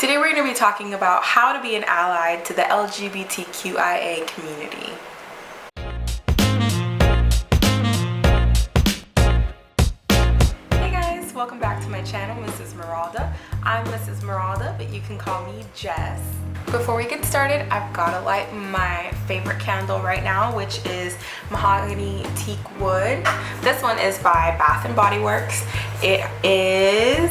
Today we're going to be talking about how to be an ally to the LGBTQIA community. Hey guys, welcome back to my channel, Mrs. Meralda. I'm Mrs. Meralda, but you can call me Jess. Before we get started, I've got to light my favorite candle right now, which is Mahogany Teak Wood. This one is by Bath & Body Works. It is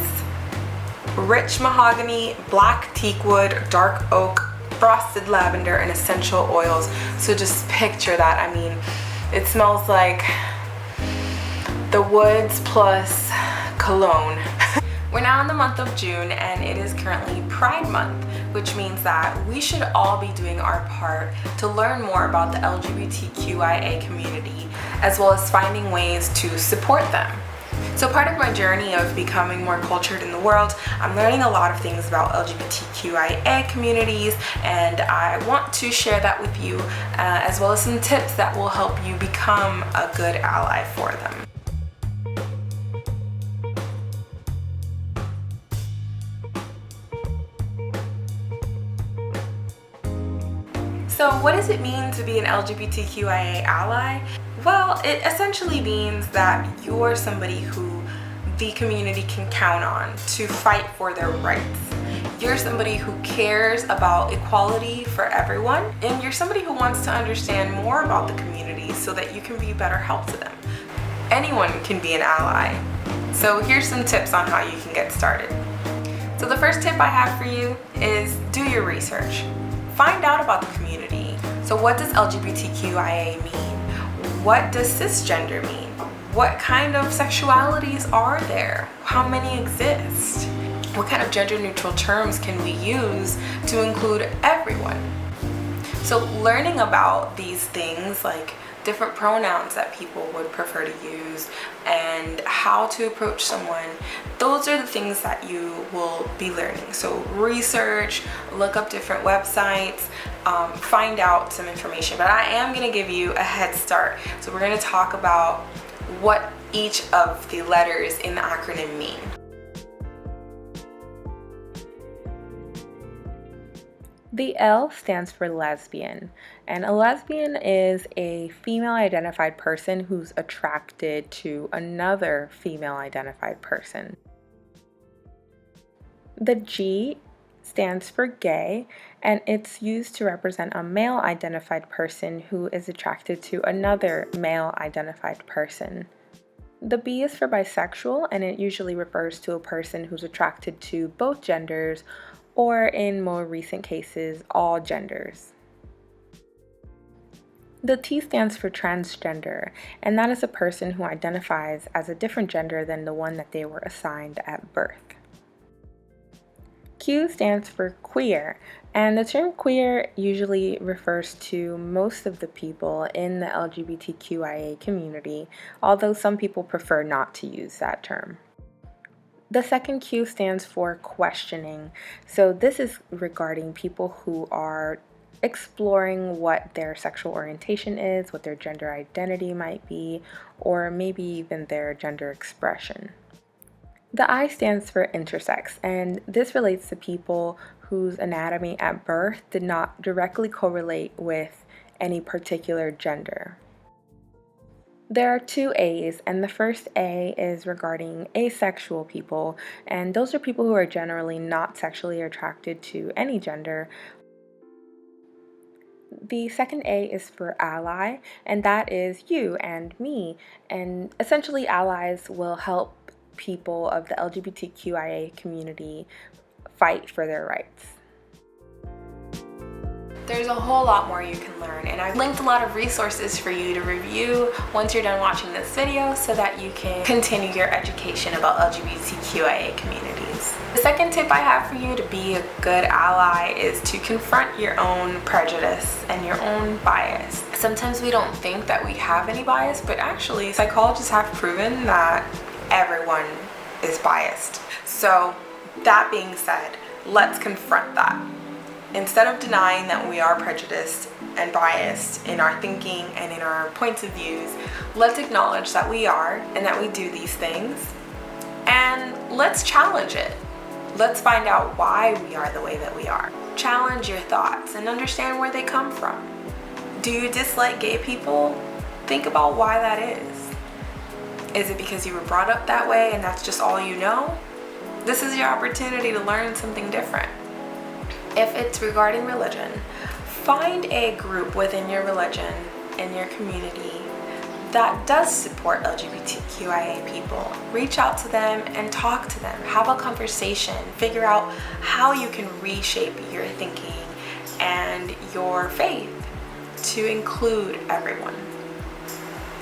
rich mahogany, black teak wood, dark oak, frosted lavender, and essential oils. So just picture that. I mean, it smells like the woods plus cologne. We're now in the month of June and it is currently Pride Month, which means that we should all be doing our part to learn more about the LGBTQIA community, as well as finding ways to support them. So part of my journey of becoming more cultured in the world, I'm learning a lot of things about LGBTQIA communities, and I want to share that with you, as well as some tips that will help you become a good ally for them. So what does it mean to be an LGBTQIA ally? Well, it essentially means that you're somebody who the community can count on to fight for their rights. You're somebody who cares about equality for everyone, and you're somebody who wants to understand more about the community so that you can be better help to them. Anyone can be an ally. So here's some tips on how you can get started. So the first tip I have for you is do your research. Find out about the community. So what does LGBTQIA mean? What does cisgender mean? What kind of sexualities are there? How many exist? What kind of gender neutral terms can we use to include everyone? So learning about these things, like different pronouns that people would prefer to use and how to approach someone, those are the things that you will be learning. So research, look up different websites, find out some information. But I am going to give you a head start. So we're going to talk about what each of the letters in the acronym mean. The L stands for lesbian, and a lesbian is a female-identified person who's attracted to another female-identified person. The G stands for gay, and it's used to represent a male-identified person who is attracted to another male-identified person. The B is for bisexual, and it usually refers to a person who's attracted to both genders, or in more recent cases, all genders. The T stands for transgender, and that is a person who identifies as a different gender than the one that they were assigned at birth. Q stands for queer, and the term queer usually refers to most of the people in the LGBTQIA community, although some people prefer not to use that term. The second Q stands for questioning. So this is regarding people who are exploring what their sexual orientation is, what their gender identity might be, or maybe even their gender expression. The I stands for intersex, and this relates to people whose anatomy at birth did not directly correlate with any particular gender. There are two A's, and the first A is regarding asexual people, and those are people who are generally not sexually attracted to any gender. The second A is for ally, and that is you and me, and essentially allies will help people of the LGBTQIA community fight for their rights. There's a whole lot more you can learn, and I've linked a lot of resources for you to review once you're done watching this video so that you can continue your education about LGBTQIA communities. The second tip I have for you to be a good ally is to confront your own prejudice and your own bias. Sometimes we don't think that we have any bias, but actually psychologists have proven that everyone is biased. So that being said, let's confront that. Instead of denying that we are prejudiced and biased in our thinking and in our points of views, let's acknowledge that we are and that we do these things, and let's challenge it. Let's find out why we are the way that we are. Challenge your thoughts and understand where they come from. Do you dislike gay people? Think about why that is. Is it because you were brought up that way and that's just all you know? This is your opportunity to learn something different. If it's regarding religion, find a group within your religion, in your community, that does support LGBTQIA people. Reach out to them and talk to them. Have a conversation. Figure out how you can reshape your thinking and your faith to include everyone.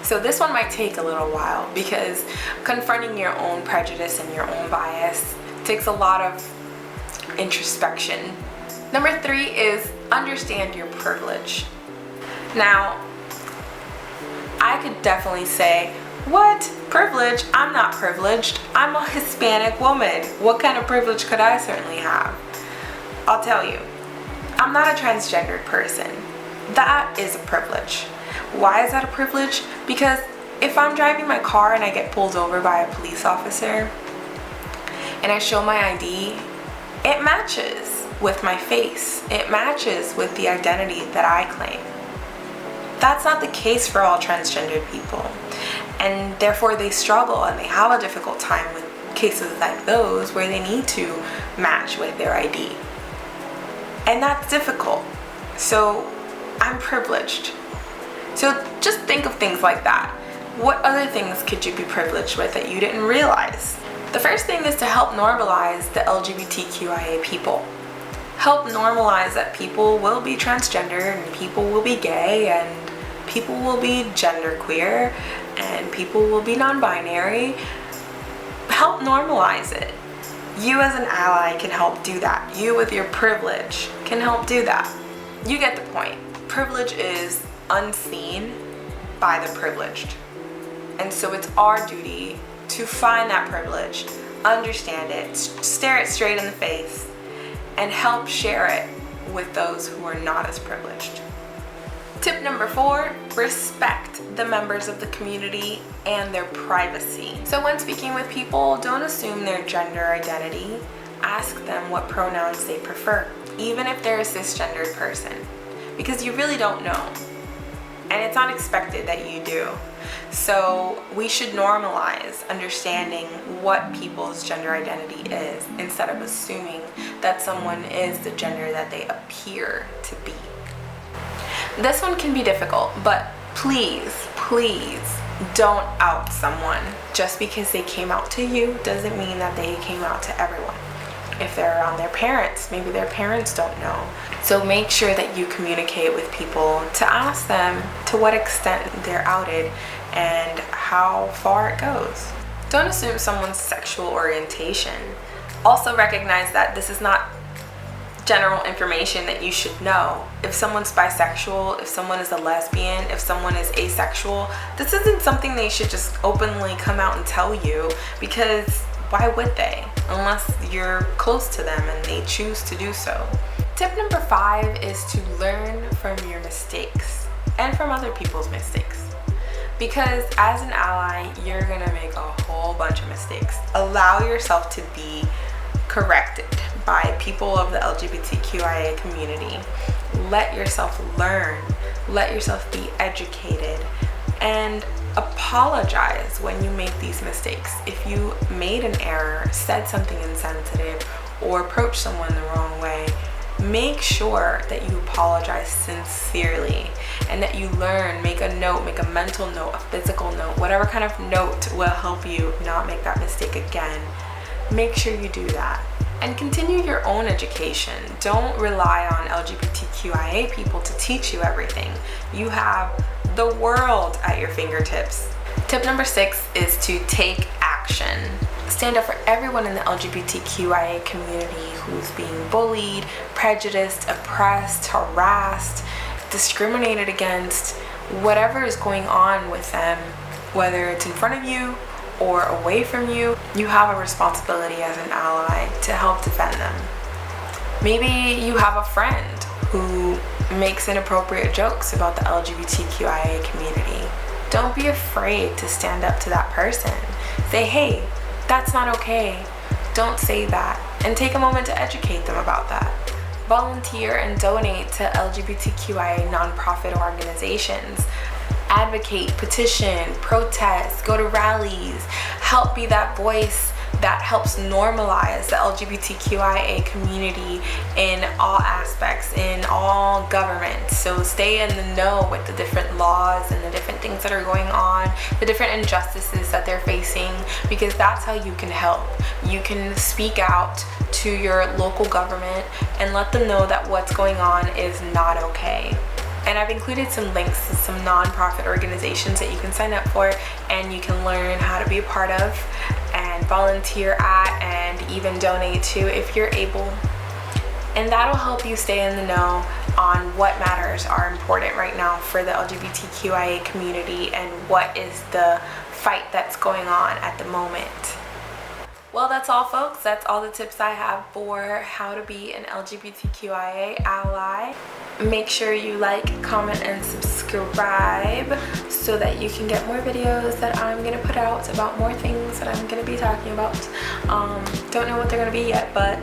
So this one might take a little while because confronting your own prejudice and your own bias takes a lot of introspection. Number 3 is understand your privilege. Now, I could definitely say, what? Privilege? I'm not privileged. I'm a Hispanic woman. What kind of privilege could I certainly have? I'll tell you, I'm not a transgendered person. That is a privilege. Why is that a privilege? Because if I'm driving my car and I get pulled over by a police officer and I show my ID, it matches with my face. It matches with the identity that I claim. That's not the case for all transgendered people, and therefore they struggle and they have a difficult time with cases like those where they need to match with their ID. And that's difficult. So I'm privileged. So just think of things like that. What other things could you be privileged with that you didn't realize? The first thing is to help normalize the LGBTQIA people. Help normalize that people will be transgender and people will be gay and people will be genderqueer and people will be non-binary. Help normalize it. You as an ally can help do that. You with your privilege can help do that. You get the point. Privilege is unseen by the privileged. And so it's our duty to find that privilege, understand it, stare it straight in the face, and help share it with those who are not as privileged. Tip number 4, respect the members of the community and their privacy. So when speaking with people, don't assume their gender identity. Ask them what pronouns they prefer, even if they're a cisgendered person, because you really don't know. And it's not expected that you do. So we should normalize understanding what people's gender identity is instead of assuming that someone is the gender that they appear to be. This one can be difficult, but please don't out someone. Just because they came out to you doesn't mean that they came out to everyone. If they're around their parents, maybe their parents don't know. So make sure that you communicate with people to ask them to what extent they're outed and how far it goes. Don't assume someone's sexual orientation. Also recognize that this is not general information that you should know. If someone's bisexual, if someone is a lesbian, if someone is asexual, this isn't something they should just openly come out and tell you, because why would they? Unless you're close to them and they choose to do so. Tip number 5 is to learn from your mistakes and from other people's mistakes. Because as an ally, you're gonna make a whole bunch of mistakes. Allow yourself to be corrected by people of the LGBTQIA community. Let yourself learn, let yourself be educated, and apologize when you make these mistakes. If you made an error, said something insensitive, or approached someone the wrong way, make sure that you apologize sincerely and that you learn. Make a note, make a mental note, a physical note, whatever kind of note will help you not make that mistake again. Make sure you do that. And continue your own education. Don't rely on LGBTQIA people to teach you everything. You have the world at your fingertips. Tip number 6 is to take action. Stand up for everyone in the LGBTQIA community who's being bullied, prejudiced, oppressed, harassed, discriminated against, whatever is going on with them, whether it's in front of you or away from you. You have a responsibility as an ally to help defend them. Maybe you have a friend who makes inappropriate jokes about the LGBTQIA community. Don't be afraid to stand up to that person. Say, hey, that's not okay. Don't say that. and take a moment to educate them about that. Volunteer and donate to LGBTQIA nonprofit organizations. Advocate, petition, protest, go to rallies, help be that voice that helps normalize the LGBTQIA community in all aspects, in all government. So stay in the know with the different laws and the different things that are going on, the different injustices that they're facing, because that's how you can help. You can speak out to your local government and let them know that what's going on is not okay. And I've included some links to some nonprofit organizations that you can sign up for and you can learn how to be a part of and volunteer at and even donate to if you're able. And that'll help you stay in the know on what matters are important right now for the LGBTQIA community and what is the fight that's going on at the moment. Well, that's all, folks. That's all the tips I have for how to be an LGBTQIA ally. Make sure you like, comment, and subscribe so that you can get more videos that I'm going to put out about more things that I'm going to be talking about. Don't know what they're going to be yet, but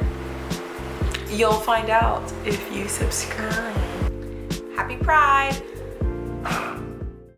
you'll find out if you subscribe. Happy Pride!